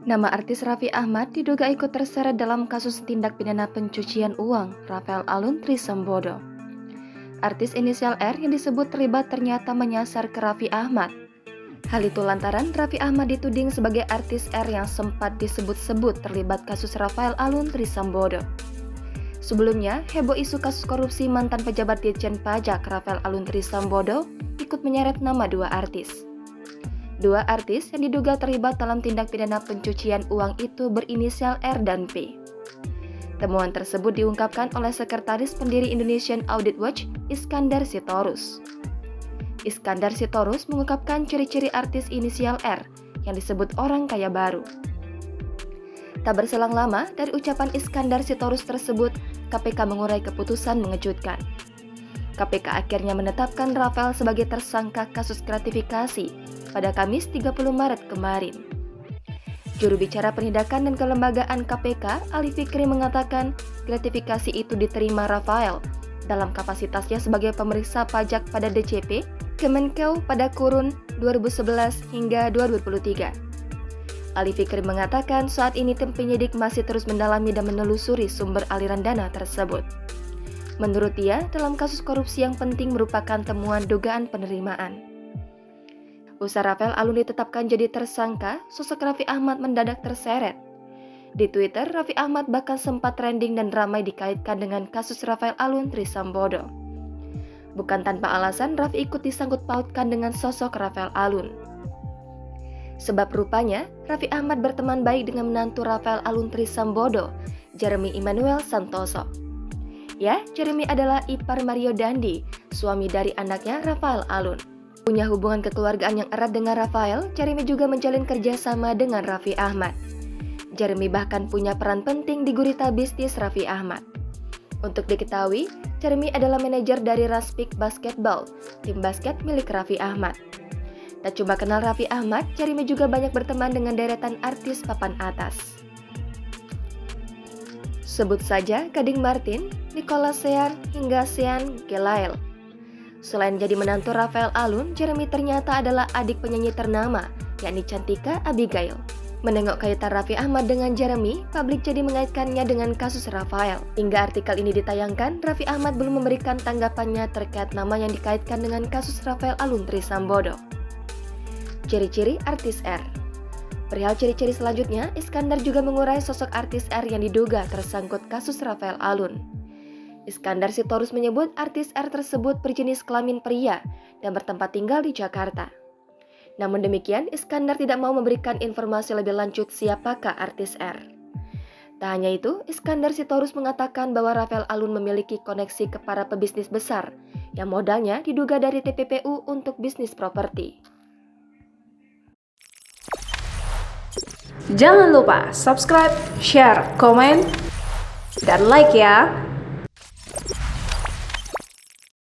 Nama artis Raffi Ahmad diduga ikut terseret dalam kasus tindak pidana pencucian uang Rafael Alun Trisambodo. Artis inisial R yang disebut terlibat ternyata menyasar ke Raffi Ahmad. Hal itu lantaran Raffi Ahmad dituding sebagai artis R yang sempat disebut-sebut terlibat kasus Rafael Alun Trisambodo. Sebelumnya, heboh isu kasus korupsi mantan pejabat Ditjen Pajak Rafael Alun Trisambodo ikut menyeret nama dua artis. Dua artis yang diduga terlibat dalam tindak pidana pencucian uang itu berinisial R dan P. Temuan tersebut diungkapkan oleh Sekretaris Pendiri Indonesian Audit Watch, Iskandar Sitorus. Iskandar Sitorus mengungkapkan ciri-ciri artis inisial R yang disebut orang kaya baru. Tak berselang lama dari ucapan Iskandar Sitorus tersebut, KPK mengurai keputusan mengejutkan. KPK akhirnya menetapkan Rafael sebagai tersangka kasus gratifikasi pada Kamis 30 Maret kemarin. Juru bicara Penindakan dan Kelembagaan KPK, Ali Fikri mengatakan gratifikasi itu diterima Rafael dalam kapasitasnya sebagai pemeriksa pajak pada DCP Kemenkeu pada kurun 2011 hingga 2023. Ali Fikri mengatakan saat ini tim penyidik masih terus mendalami dan menelusuri sumber aliran dana tersebut. Menurut dia, dalam kasus korupsi yang penting merupakan temuan dugaan penerimaan. Usai Rafael Alun ditetapkan jadi tersangka, sosok Raffi Ahmad mendadak terseret. Di Twitter, Raffi Ahmad bahkan sempat trending dan ramai dikaitkan dengan kasus Rafael Alun Trisambodo. Bukan tanpa alasan, Raffi ikut disangkut pautkan dengan sosok Rafael Alun. Sebab rupanya, Raffi Ahmad berteman baik dengan menantu Rafael Alun Trisambodo, Jeremy Emmanuel Santoso. Ya, Jeremy adalah ipar Mario Dandi, suami dari anaknya Rafael Alun. Punya hubungan kekeluargaan yang erat dengan Rafael, Jeremy juga menjalin kerjasama dengan Raffi Ahmad. Jeremy bahkan punya peran penting di gurita bisnis Raffi Ahmad. Untuk diketahui, Jeremy adalah manajer dari Raspik Basketball, tim basket milik Raffi Ahmad. Tak cuma kenal Raffi Ahmad, Jeremy juga banyak berteman dengan deretan artis papan atas. Sebut saja Gading Martin, Nicholas Sean, hingga Sean Gelael. Selain jadi menantu Rafael Alun, Jeremy ternyata adalah adik penyanyi ternama, yakni Cantika Abigail. Menengok kaitan Raffi Ahmad dengan Jeremy, publik jadi mengaitkannya dengan kasus Rafael. Hingga artikel ini ditayangkan, Raffi Ahmad belum memberikan tanggapannya terkait nama yang dikaitkan dengan kasus Rafael Alun Trisambodo. Ciri-ciri artis R. Perihal ciri-ciri selanjutnya, Iskandar juga mengurai sosok artis R yang diduga tersangkut kasus Rafael Alun. Iskandar Sitorus menyebut artis R tersebut berjenis kelamin pria dan bertempat tinggal di Jakarta. Namun demikian, Iskandar tidak mau memberikan informasi lebih lanjut siapakah artis R. Tak hanya itu, Iskandar Sitorus mengatakan bahwa Rafael Alun memiliki koneksi ke para pebisnis besar yang modalnya diduga dari TPPU untuk bisnis properti. Jangan lupa subscribe, share, komen, dan like ya!